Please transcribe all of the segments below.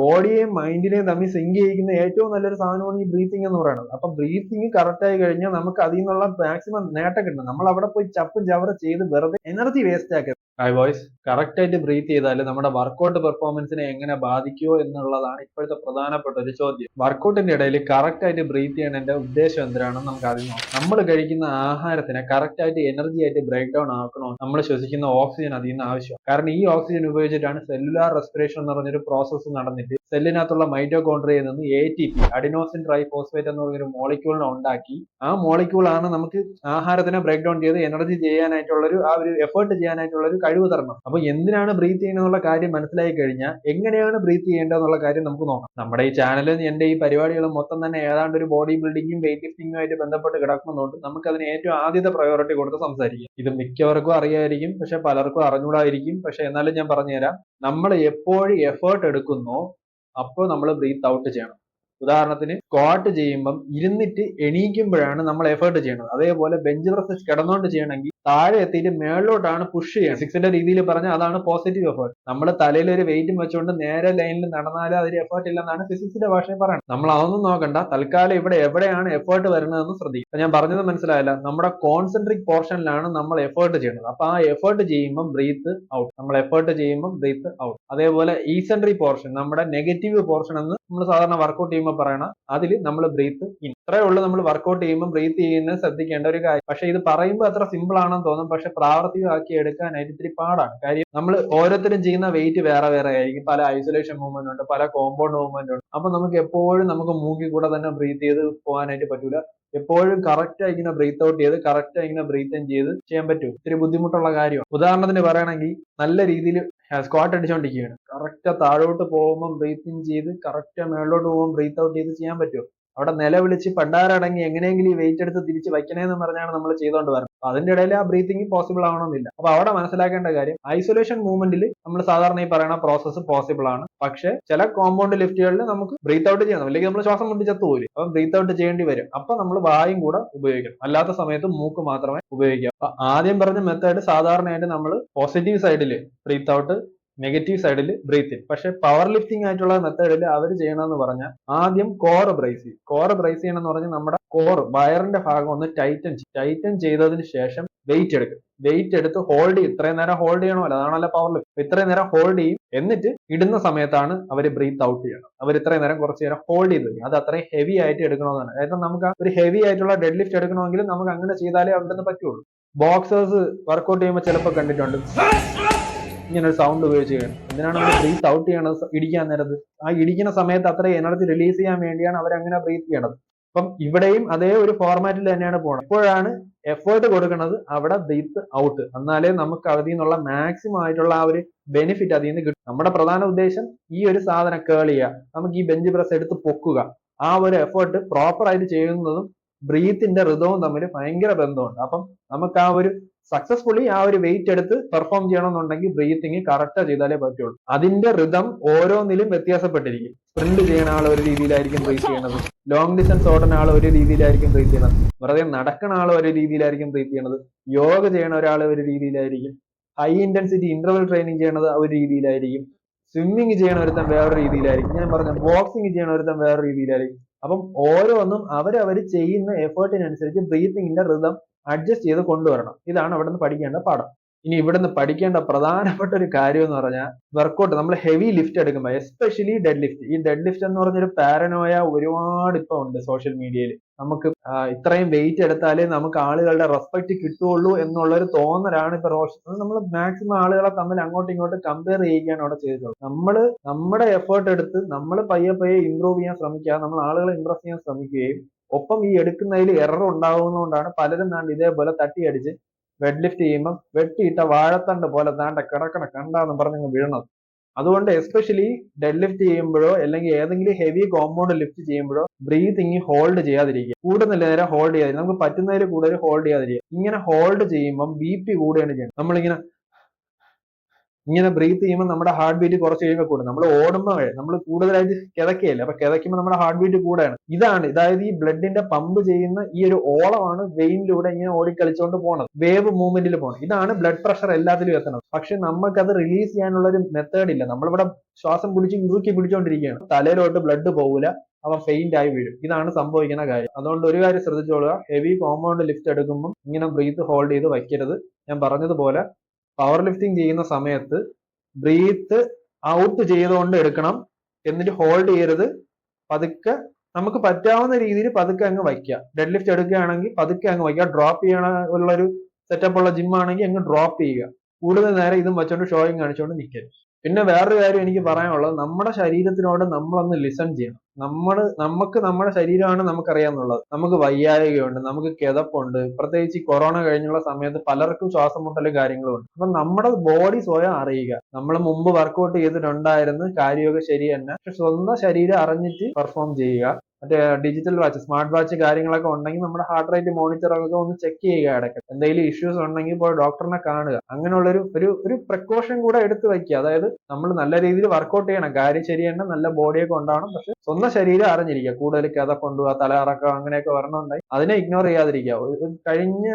ബോഡിയെയും മൈൻഡിനെയും തമ്മിൽ സിങ്ക് ചെയ്യിക്കുന്ന ഏറ്റവും നല്ലൊരു സാധനമാണ് ഈ ബ്രീത്തിങ് എന്ന് പറയുന്നത്. അപ്പൊ ബ്രീത്തിങ് കറക്റ്റ് ആയി കഴിഞ്ഞാൽ നമുക്ക് അതിൽ നിന്നുള്ള മാക്സിമം നേട്ടം കിട്ടും. നമ്മൾ അവിടെ പോയി ചപ്പും ചവറ് ചെയ്ത് വെറുതെ എനർജി വേസ്റ്റ് ആക്കരുത്. ഹൈ വോയ്സ് കറക്റ്റ് ആയിട്ട് ബ്രീത്ത് ചെയ്താൽ നമ്മുടെ വർക്കൗട്ട് പെർഫോമൻസിനെ എങ്ങനെ ബാധിക്കുമോ എന്നുള്ളതാണ് ഇപ്പോഴത്തെ പ്രധാനപ്പെട്ട ഒരു ചോദ്യം. വർക്കൗട്ടിന്റെ ഇടയിൽ കറക്റ്റ് ആയിട്ട് ബ്രീത്ത് ചെയ്യണതിന്റെ ഉദ്ദേശം എന്തിനാണെന്ന് നമുക്ക് ആദ്യം നോക്കാം. നമ്മൾ കഴിക്കുന്ന ആഹാരത്തിനെ കറക്റ്റ് ആയിട്ട് എനർജി ആയിട്ട് ബ്രേക്ക് ഡൗൺ ആക്കണോ നമ്മൾ ശ്വസിക്കുന്ന ഓക്സിജൻ അതിൽ നിന്ന് ആവശ്യമാണ്. കാരണം ഈ ഓക്സിജൻ ഉപയോഗിച്ചിട്ടാണ് സെല്ലുലാർ റെസ്പിറേഷൻ എന്ന് പറഞ്ഞൊരു പ്രോസസ്സ് നടന്നിട്ട് സെല്ലിനകത്തുള്ള മൈറ്റോകോൺട്രിയയിൽ നിന്ന് ATP അഡിനോസിൻ ട്രൈഫോസ്ഫേറ്റ് എന്ന് പറഞ്ഞൊരു മോളിക്യൂളിനെ ഉണ്ടാക്കി ആ മോളിക്യൂളാണ് നമുക്ക് ആഹാരത്തിനെ ബ്രേക്ക് ഡൗൺ ചെയ്ത് എനർജി ചെയ്യാനായിട്ടുള്ള ആ ഒരു എഫേർട്ട് ചെയ്യാനായിട്ടുള്ള ഒരു കഴിവ് തരണം. അപ്പൊ എന്തിനാണ് ബ്രീത്ത് ചെയ്യുന്നതെന്നുള്ള കാര്യം മനസ്സിലായി കഴിഞ്ഞാൽ എങ്ങനെയാണ് ബ്രീത്ത് ചെയ്യേണ്ടതെന്നുള്ള കാര്യം നമുക്ക് നോക്കാം. നമ്മുടെ ഈ ചാനലിൽ എന്റെ ഈ പരിപാടികളും മൊത്തം തന്നെ ഏതാണ്ട് ഒരു ബോഡി ബിൽഡിങ്ങും വെയിറ്റ് ലിഫ്റ്റിംഗും ആയിട്ട് ബന്ധപ്പെട്ട് കിടക്കുന്നതുകൊണ്ട് നമുക്ക് അതിന് ഏറ്റവും ആദ്യത്തെ പ്രയോറിറ്റി കൊടുത്ത് സംസാരിക്കാം. ഇത് മിക്കവർക്കും അറിയായിരിക്കും, പക്ഷെ പലർക്കും അറിഞ്ഞൂടായിരിക്കും. പക്ഷെ എന്നാലും ഞാൻ പറഞ്ഞുതരാം. നമ്മൾ എപ്പോഴും എഫേർട്ട് എടുക്കുന്നോ അപ്പോൾ നമ്മൾ ബ്രീത്ത് ഔട്ട് ചെയ്യണം. ഉദാഹരണത്തിന് സ്ക്വാട്ട് ചെയ്യുമ്പം ഇരുന്നിട്ട് എണീക്കുമ്പോഴാണ് നമ്മൾ എഫേർട്ട് ചെയ്യണത്. അതേപോലെ ബെഞ്ച് പ്രസ് കിടന്നുകൊണ്ട് ചെയ്യണമെങ്കിൽ താഴെ എത്തിയിട്ട് മേളിലോട്ടാണ് പുഷ് ചെയ്യണം. സിക്സിന്റെ രീതിയിൽ പറഞ്ഞാൽ അതാണ് പോസിറ്റീവ് എഫേർട്ട്. നമ്മൾ തലയിൽ ഒരു വെയിറ്റും വെച്ചുകൊണ്ട് നേരെ ലൈനിൽ നടന്നാൽ അതിൽ എഫേർട്ട് ഇല്ലെന്നാണ് ഫിസിക്സിന്റെ ഭാഷയിൽ പറയുന്നത്. നമ്മൾ അതൊന്നും നോക്കണ്ട. തൽക്കാലം ഇവിടെ എവിടെയാണ് എഫേർട്ട് വരുന്നതെന്ന് ശ്രദ്ധിക്കും. ഞാൻ പറഞ്ഞത് മനസ്സിലായില്ല. നമ്മുടെ കോൺസെൻട്രിക് പോർഷനിലാണ് നമ്മൾ എഫേർട്ട് ചെയ്യുന്നത്. അപ്പൊ ആ എഫേർട്ട് ചെയ്യുമ്പോൾ ബ്രീത്ത് ഔട്ട്. നമ്മൾ എഫേർട്ട് ചെയ്യുമ്പോൾ ബ്രീത്ത് ഔട്ട്. അതേപോലെ ഈസെൻട്രിക് പോർഷൻ, നമ്മുടെ നെഗറ്റീവ് പോർഷൻ എന്ന് നമ്മൾ സാധാരണ വർക്കൗട്ട് ചെയ്യുമ്പോൾ പറയണം, അതിൽ നമ്മൾ ബ്രീത്ത് ഇൻ. ഇത്രയേ ഉള്ളൂ നമ്മൾ വർക്കൗട്ട് ചെയ്യുമ്പോൾ ബ്രീത്ത് ചെയ്യുന്നത് ശ്രദ്ധിക്കേണ്ട ഒരു കാര്യം. പക്ഷെ ഇത് പറയുമ്പോൾ അത്ര സിമ്പിൾ ആണെന്ന് തോന്നും, പക്ഷെ പ്രാവർത്തികമാക്കി എടുക്കാനായിട്ട് ഇത്തിരി പാടാണ്. കാര്യം നമ്മൾ ഓരോരുത്തരും ചെയ്യുന്ന വെയിറ്റ് വേറെ വേറെ ആയിരിക്കും. പല ഐസൊലേഷൻ മൂവ്മെന്റ് ഉണ്ട്, പല കോമ്പൗണ്ട് മൂവ്മെന്റ് ഉണ്ട്. അപ്പൊ നമുക്ക് എപ്പോഴും നമുക്ക് മൂക്കിൽ കൂടെ തന്നെ ബ്രീത്ത് ചെയ്ത് പോകാനായിട്ട് പറ്റൂല. എപ്പോഴും കറക്റ്റ് ആയി ഇങ്ങനെ ബ്രീത്ത് ഔട്ട് ചെയ്ത് കറക്റ്റ് ആയി ഇങ്ങനെ ബ്രീത്ത് ഇൻ ചെയ്ത് ചെയ്യാൻ പറ്റും. ഇത്തിരി ബുദ്ധിമുട്ടുള്ള കാര്യമാണ്. ഉദാഹരണത്തിന് പറയുകയാണെങ്കിൽ നല്ല രീതിയിൽ സ്ക്വാട്ട് അടിച്ചുകൊണ്ടിരിക്കുകയാണ്. കറക്റ്റ് താഴോട്ട് പോകുമ്പോൾ ബ്രീത്ത് ഇൻ ചെയ്ത് കറക്റ്റ് മേളിലോട്ട് പോകുമ്പോൾ ബ്രീത്ത് ഔട്ട് ചെയ്ത് ചെയ്യാൻ പറ്റും. അവിടെ നിലവിളിച്ച് പണ്ടാരടങ്ങി എങ്ങനെയെങ്കിലും ഈ വെയിറ്റ് എടുത്ത് തിരിച്ച് വയ്ക്കണേന്ന് പറഞ്ഞാണ് നമ്മൾ ചെയ്തുകൊണ്ട് വരുന്നത്. അപ്പൊ അതിന്റെ ഇടയിൽ ആ ബ്രീത്തിങ് പോസിബിൾ ആവണമെന്നില്ല. അപ്പൊ അവിടെ മനസ്സിലാക്കേണ്ട കാര്യം, ഐസൊലേഷൻ മൂവ്മെന്റിൽ നമ്മൾ സാധാരണ ഈ പറയുന്ന പ്രോസസ്സ് പോസിബിൾ ആണ്. പക്ഷെ ചില കോമ്പൗണ്ട് ലിഫ്റ്റുകളിൽ നമുക്ക് ബ്രീത്ത് ഔട്ട് ചെയ്യണം, അല്ലെങ്കിൽ നമ്മൾ ശ്വാസം മുട്ടി ചത്തുപോലും. അപ്പം ബ്രീത്ത് ഔട്ട് ചെയ്യേണ്ടി വരും. അപ്പൊ നമ്മൾ വായും കൂടെ ഉപയോഗിക്കണം. അല്ലാത്ത സമയത്ത് മൂക്ക് മാത്രമേ ഉപയോഗിക്കാം. അപ്പൊ ആദ്യം പറഞ്ഞ മെത്തേഡ് സാധാരണയായിട്ട് നമ്മൾ പോസിറ്റീവ് സൈഡിൽ ബ്രീത്ത് ഔട്ട്, നെഗറ്റീവ് സൈഡിൽ ബ്രീത്ത് ഇൻ. പക്ഷെ പവർ ലിഫ്റ്റിംഗ് ആയിട്ടുള്ള മെത്തേഡിൽ അവർ ചെയ്യണമെന്ന് പറഞ്ഞാൽ ആദ്യം കോർ ബ്രേസ് ചെയ്യും. കോർ ബ്രേസ് ചെയ്യണമെന്ന് പറഞ്ഞാൽ നമ്മുടെ കോർ വയറിന്റെ ഭാഗം ഒന്ന് ടൈറ്റൻ ചെയ്തതിന് ശേഷം വെയിറ്റ് എടുക്കും. വെയിറ്റ് എടുത്ത് ഹോൾഡ് ചെയ്യും. ഇത്രയും നേരം ഹോൾഡ് ചെയ്യണമല്ലോ, അതാണല്ലോ പവർ ലിഫ്റ്റ്. ഇത്രയും നേരം ഹോൾഡ് ചെയ്യും. എന്നിട്ട് ഇടുന്ന സമയത്താണ് അവർ ബ്രീത്ത് ഔട്ട് ചെയ്യണം. അവർ ഇത്രയും നേരം കുറച്ച് നേരം ഹോൾഡ് ചെയ്ത് അത് അത്രയും ഹെവി ആയിട്ട് എടുക്കണമെന്നാണ്. അതായത് നമുക്ക് ഒരു ഹെവി ആയിട്ടുള്ള ഡെഡ് ലിഫ്റ്റ് എടുക്കണമെങ്കിൽ നമുക്ക് അങ്ങനെ ചെയ്താലേ അവിടെ നിന്ന് പറ്റുള്ളൂ. ബോക്സേഴ്സ് വർക്കൗട്ട് ചെയ്യുമ്പോൾ ചിലപ്പോൾ കണ്ടിട്ടുണ്ട് ഇങ്ങനെ ഒരു സൗണ്ട് ഉപയോഗിച്ച് ചെയ്യണം. എന്തിനാണ് അവർ ബ്രീത്ത് ഔട്ട് ചെയ്യണത്? ഇടിക്കാൻ നേരത്ത് ആ ഇടിക്കുന്ന സമയത്ത് അത്രയും എനർജി റിലീസ് ചെയ്യാൻ വേണ്ടിയാണ് അവർ അങ്ങനെ ബ്രീത്ത് ചെയ്യണത്. അപ്പം ഇവിടെയും അതേ ഒരു ഫോർമാറ്റിൽ തന്നെയാണ് പോകുന്നത്. എപ്പോഴാണ് എഫേർട്ട് കൊടുക്കുന്നത് അവിടെ ബ്രീത്ത് ഔട്ട്. എന്നാലേ നമുക്ക് അതിൽ നിന്നുള്ള മാക്സിമം ആയിട്ടുള്ള ആ ഒരു ബെനിഫിറ്റ് അതിൽ നിന്ന് കിട്ടും. നമ്മുടെ പ്രധാന ഉദ്ദേശം ഈ ഒരു സാധനം കേൾ ചെയ്യുക, നമുക്ക് ഈ ബെഞ്ച് പ്രസ് എടുത്ത് പൊക്കുക. ആ ഒരു എഫേർട്ട് പ്രോപ്പർ ആയിട്ട് ചെയ്യുന്നതും ബ്രീത്തിന്റെ ഋതവും തമ്മിൽ ഭയങ്കര ബന്ധമുണ്ട്. അപ്പം നമുക്ക് ആ ഒരു സക്സസ്ഫുള്ളി ആ ഒരു വെയിറ്റ് എടുത്ത് പെർഫോം ചെയ്യണമെന്നുണ്ടെങ്കിൽ ബ്രീത്തിങ് കറക്റ്റ് ചെയ്താലേ പറ്റുള്ളൂ. അതിന്റെ ഋതം ഓരോന്നിലും വ്യത്യാസപ്പെട്ടിരിക്കും. സ്പ്രിന്റ് ചെയ്യുന്ന ആൾ ഒരു രീതിയിലായിരിക്കും ബ്രീത്ത് ചെയ്യണത്, ലോങ് ഡിസ്റ്റൻസ് ഓടുന്ന ആൾ ഒരു രീതിയിലായിരിക്കും ബ്രീത്ത് ചെയ്യണത്, വെറുതെ നടക്കുന്ന ആൾ ഒരു രീതിയിലായിരിക്കും ബ്രീത്ത് ചെയ്യണത്, യോഗ ചെയ്യണ ഒരാൾ ഒരു രീതിയിലായിരിക്കും, ഹൈ ഇന്റൻസിറ്റി ഇന്റർവൽ ട്രെയിനിങ് ചെയ്യണത് ഒരു രീതിയിലായിരിക്കും, സ്വിമ്മിങ് ചെയ്യണ ഒരുത്തൻ വേറെ രീതിയിലായിരിക്കും, ഞാൻ പറഞ്ഞ ബോക്സിങ് ചെയ്യണ ഒരുത്തൻ വേറെ രീതിയിലായിരിക്കും. അപ്പം ഓരോന്നും അവരവർ ചെയ്യുന്ന എഫേർട്ടിനനുസരിച്ച് ബ്രീത്തിങ്ങിന്റെ ഋതം അഡ്ജസ്റ്റ് ചെയ്ത് കൊണ്ടുവരണം. ഇതാണ് അവിടെ നിന്ന് പഠിക്കേണ്ട പാഠം. ഇനി ഇവിടുന്ന് പഠിക്കേണ്ട പ്രധാനപ്പെട്ട ഒരു കാര്യം എന്ന് പറഞ്ഞാൽ വർക്കൗട്ട് നമ്മൾ ഹെവി ലിഫ്റ്റ് എടുക്കുമ്പോൾ, എസ്പെഷ്യലി ഡെഡ് ലിഫ്റ്റ്. ഈ ഡെഡ് ലിഫ്റ്റ് എന്ന് പറഞ്ഞൊരു പാരനോയ ഒരുപാട് ഇപ്പൊ ഉണ്ട് സോഷ്യൽ മീഡിയയിൽ. നമുക്ക് ഇത്രയും വെയിറ്റ് എടുത്താലേ നമുക്ക് ആളുകളുടെ റെസ്പെക്ട് കിട്ടുള്ളൂ എന്നുള്ളൊരു തോന്നലാണ് ഇപ്പൊ നമ്മൾ മാക്സിമം ആളുകളെ തമ്മിൽ അങ്ങോട്ടും ഇങ്ങോട്ടും കമ്പയർ ചെയ്യുകയാണ് അവിടെ ചെയ്തിട്ടുള്ളത്. നമ്മൾ നമ്മുടെ എഫേർട്ട് എടുത്ത് നമ്മൾ പയ്യെ ഇമ്പ്രൂവ് ചെയ്യാൻ ശ്രമിക്കുക, നമ്മൾ ആളുകളെ ഇംപ്രസ് ചെയ്യാൻ ശ്രമിക്കുകയും ഒപ്പം ഈ എടുക്കുന്നതിൽ എറർ ഉണ്ടാകുന്നതുകൊണ്ടാണ് പലരും ഇതേപോലെ തട്ടിയടിച്ച് ഡെഡ് ലിഫ്റ്റ് ചെയ്യുമ്പോൾ വെട്ടിയിട്ട വാഴത്തണ്ട് പോലെ കണ്ടാന്ന് പറഞ്ഞ് വീഴണത്. അതുകൊണ്ട് എസ്പെഷ്യലി ഡെഡ് ലിഫ്റ്റ് ചെയ്യുമ്പോഴോ അല്ലെങ്കിൽ ഏതെങ്കിലും ഹെവി കോമ്പൗണ്ട് ലിഫ്റ്റ് ചെയ്യുമ്പോഴോ ബ്രീത്തിങ് ഹോൾഡ് ചെയ്യാതിരിക്കുക. കൂടുതൽ നേരം ഹോൾഡ് ചെയ്യാതിരിക്കുക. നമുക്ക് പറ്റുന്നതിൽ കൂടുതൽ ഹോൾഡ് ചെയ്യാതിരിക്കുക. ഇങ്ങനെ ഹോൾഡ് ചെയ്യുമ്പോൾ BP കൂടുകയാണ് ചെയ്യുന്നത്. നമ്മളിങ്ങനെ ഇങ്ങനെ ബ്രീത്ത് ചെയ്യുമ്പോൾ നമ്മുടെ ഹാർട്ട് ബീറ്റ് കുറച്ച് കഴിയുമ്പോൾ കൂടും. നമ്മൾ ഓടുമ്പോൾ നമ്മൾ കൂടുതലായിട്ട് കിതക്കുകയല്ലേ, അപ്പൊ കിതയ്ക്കുമ്പോൾ നമ്മുടെ ഹാർട്ട് ബീറ്റ് കൂടെയാണ്. അതായത് ഈ ബ്ലഡിന്റെ പമ്പ് ചെയ്യുന്ന ഈ ഒരു ഓളമാണ് വെയിനിലൂടെ ഇങ്ങനെ ഓടിക്കളിച്ചുകൊണ്ട് പോണത്, വേവ് മൂവ്മെന്റിൽ പോകണം. ഇതാണ് ബ്ലഡ് പ്രഷർ എല്ലാത്തിലും എത്തണം. പക്ഷെ നമുക്കത് റിലീസ് ചെയ്യാനുള്ള ഒരു മെത്തേഡ് ഇല്ല. നമ്മളിവിടെ ശ്വാസം പിടിച്ച് ഇറുക്കി പിടിച്ചോണ്ടിരിക്കുകയാണ്, തലയിലോട്ട് ബ്ലഡ് പോകില്ല, അവൻ ഫെയിന്റ് ആയി വീഴും. ഇതാണ് സംഭവിക്കുന്ന കാര്യം. അതുകൊണ്ട് ഒരു കാര്യം ശ്രദ്ധിച്ചോളുക, ഹെവി കോമ്പൗണ്ട് ലിഫ്റ്റ് എടുക്കുമ്പോൾ ഇങ്ങനെ ബ്രീത്ത് ഹോൾഡ് ചെയ്ത് വയ്ക്കരുത്. ഞാൻ പറഞ്ഞതുപോലെ പവർ ലിഫ്റ്റിംഗ് ചെയ്യുന്ന സമയത്ത് ബ്രീത്ത് ഔട്ട് ചെയ്തുകൊണ്ട് എടുക്കണം, എന്നിട്ട് ഹോൾഡ് ചെയ്യരുത്. പതുക്കെ നമുക്ക് പറ്റാവുന്ന രീതിയിൽ പതുക്കെ അങ്ങ് വയ്ക്കുക. ഡെഡ് ലിഫ്റ്റ് എടുക്കുകയാണെങ്കിൽ പതുക്കെ അങ്ങ് വയ്ക്കുക. ഡ്രോപ്പ് ചെയ്യണ ഉള്ളൊരു സെറ്റപ്പ് ഉള്ള ജിം ആണെങ്കിൽ അങ്ങ് ഡ്രോപ്പ് ചെയ്യുക. കൂടുതൽ നേരം ഇതും വെച്ചോണ്ട് ഷോയും കാണിച്ചുകൊണ്ട് നിൽക്കരുത്. പിന്നെ വേറൊരു കാര്യം എനിക്ക് പറയാനുള്ളത്, നമ്മുടെ ശരീരത്തിനോട് നമ്മളൊന്ന് ലിസൺ ചെയ്യണം. നമുക്ക് നമ്മുടെ ശരീരമാണ് നമുക്കറിയാന്നുള്ളത്. നമുക്ക് വയ്യായികയുണ്ട്, നമുക്ക് കിതപ്പുണ്ട്. പ്രത്യേകിച്ച് ഈ കൊറോണ കഴിഞ്ഞുള്ള സമയത്ത് പലർക്കും ശ്വാസം മുട്ടലും കാര്യങ്ങളും ഉണ്ട്. അപ്പൊ നമ്മുടെ ബോഡി സ്വയം അറിയുക. നമ്മൾ മുമ്പ് വർക്കൗട്ട് ചെയ്തിട്ടുണ്ടായിരുന്നു, കാര്യമൊക്കെ ശരി തന്നെ, പക്ഷെ സ്വന്തം ശരീരം അറിഞ്ഞിട്ട് പെർഫോം ചെയ്യുക. മറ്റേ ഡിജിറ്റൽ വാച്ച്, സ്മാർട്ട് വാച്ച് കാര്യങ്ങളൊക്കെ ഉണ്ടെങ്കിൽ നമ്മുടെ ഹാർട്ട് റേറ്റ് മോണിറ്റർ ഒക്കെ ഒന്ന് ചെക്ക് ചെയ്യുക ഇടയ്ക്ക്. എന്തെങ്കിലും ഇഷ്യൂസ് ഉണ്ടെങ്കിൽ ഇപ്പോൾ ഡോക്ടറിനെ കാണുക. അങ്ങനെയുള്ള ഒരു പ്രിക്കോഷൻ കൂടെ എടുത്ത് വയ്ക്കുക. അതായത് നമ്മൾ നല്ല രീതിയിൽ വർക്കൗട്ട് ചെയ്യണം, കാര്യം ശരി തന്നെ, നല്ല ബോഡിയൊക്കെ ഉണ്ടാവണം, പക്ഷെ സ്വന്തം ശരീരം അറിഞ്ഞിരിക്കുക. കൂടുതൽ കിതപ്പുണ്ടുക, തലകറക്കം അങ്ങനെയൊക്കെ വരണമെന്നുണ്ടെങ്കിൽ അതിനെ ഇഗ്നോർ ചെയ്യാതിരിക്കുക. കഴിഞ്ഞ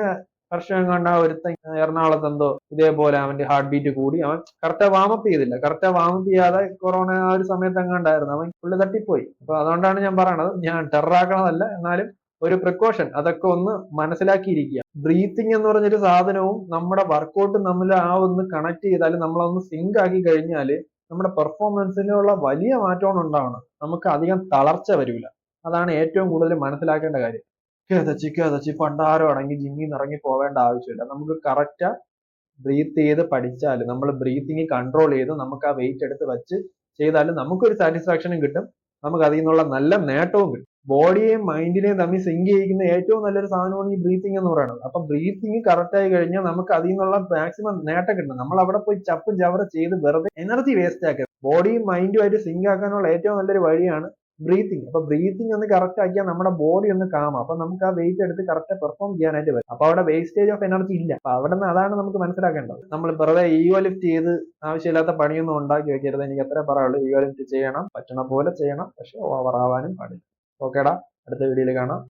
വർഷം കണ്ട ഒരുത്തൻ എറണാകുളത്ത് എന്തോ ഇതേപോലെ അവന്റെ ഹാർട്ട് ബീറ്റ് കൂടി, അവൻ കറക്റ്റ് വാമപ്പ് ചെയ്തില്ല. കറക്റ്റ് വാമപ്പ് ചെയ്യാതെ കൊറോണ ആ ഒരു സമയത്ത് എങ്ങാണ്ടായിരുന്നു, അവൻ ഫുള്ള് തട്ടിപ്പോയി. അപ്പൊ അതുകൊണ്ടാണ് ഞാൻ പറയണത്, ഞാൻ ടെററാക്കണതല്ല, എന്നാലും ഒരു പ്രിക്കോഷൻ അതൊക്കെ ഒന്ന് മനസ്സിലാക്കിയിരിക്കുക. ബ്രീത്തിങ് എന്ന് പറഞ്ഞൊരു സാധനവും നമ്മുടെ വർക്കൗട്ടും തമ്മിൽ ഒന്ന് കണക്ട് ചെയ്താൽ, നമ്മളൊന്ന് സിങ്ക് ആക്കി കഴിഞ്ഞാൽ നമ്മുടെ പെർഫോമൻസിനുള്ള വലിയ മാറ്റമാണ് ഉണ്ടാവണം. നമുക്ക് അധികം തളർച്ച വരില്ല. അതാണ് ഏറ്റവും കൂടുതൽ മനസ്സിലാക്കേണ്ട കാര്യം. കിതച്ച് പണ്ടാരം അടങ്ങി ജിമ്മിൽ നിന്ന് ഇറങ്ങി പോവേണ്ട ആവശ്യമില്ല. നമുക്ക് കറക്റ്റ് ബ്രീത്ത് ചെയ്ത് പഠിച്ചാൽ, നമ്മൾ ബ്രീത്തിങ് കൺട്രോൾ ചെയ്ത് നമുക്ക് ആ വെയിറ്റ് എടുത്ത് വെച്ച് ചെയ്താൽ നമുക്കൊരു സാറ്റിസ്ഫാക്ഷനും കിട്ടും, നമുക്ക് അതിൽ നിന്നുള്ള നല്ല നേട്ടവും കിട്ടും. ബോഡിയെയും മൈൻഡിനെയും തമ്മിൽ സിങ്ക് ചെയ്യിക്കുന്ന ഏറ്റവും നല്ലൊരു സാധനമാണ് ഈ ബ്രീത്തിങ് എന്ന് പറയുന്നത്. അപ്പൊ ബ്രീത്തിങ് കറക്റ്റ് ആയി കഴിഞ്ഞാൽ നമുക്ക് അതിൽ നിന്നുള്ള മാക്സിമം നേട്ടം കിട്ടും. നമ്മൾ അവിടെ പോയി ചപ്പും ചവറും ചെയ്ത് വെറുതെ എനർജി വേസ്റ്റ് ആക്കരുത്. ബോഡിയും മൈൻഡുമായിട്ട് സിങ്ക് ആക്കാനുള്ള ഏറ്റവും നല്ലൊരു വഴിയാണ് ബ്രീത്തിങ്. അപ്പൊ ബ്രീത്തിങ് ഒന്ന് കറക്റ്റ് ആക്കിയാൽ നമ്മുടെ ബോഡി ഒന്ന് കാം. അപ്പൊ നമുക്ക് ആ വെയിറ്റ് എടുത്ത് കറക്റ്റ് പെർഫോം ചെയ്യാനായിട്ട് വരും. അപ്പൊ അവിടെ വേസ്റ്റേജ് ഓഫ് എനർജി ഇല്ല. അപ്പൊ അവിടെ നിന്ന് അതാണ് നമുക്ക് മനസ്സിലാക്കേണ്ടത്. നമ്മൾ വെറുതെ ഈഗോ ലിഫ്റ്റ് ചെയ്ത് ആവശ്യമില്ലാത്ത പണിയൊന്നും ഉണ്ടാക്കി വെക്കരുത്. എനിക്ക് അത്രേ പറയുള്ളൂ. ഈഗോ ലിഫ്റ്റ് ചെയ്യണം, പറ്റണ പോലെ ചെയ്യണം, പക്ഷെ ഓവർ ആവാനും പാടില്ല. ഓക്കേടാ, അടുത്ത വീഡിയോയിൽ കാണാം.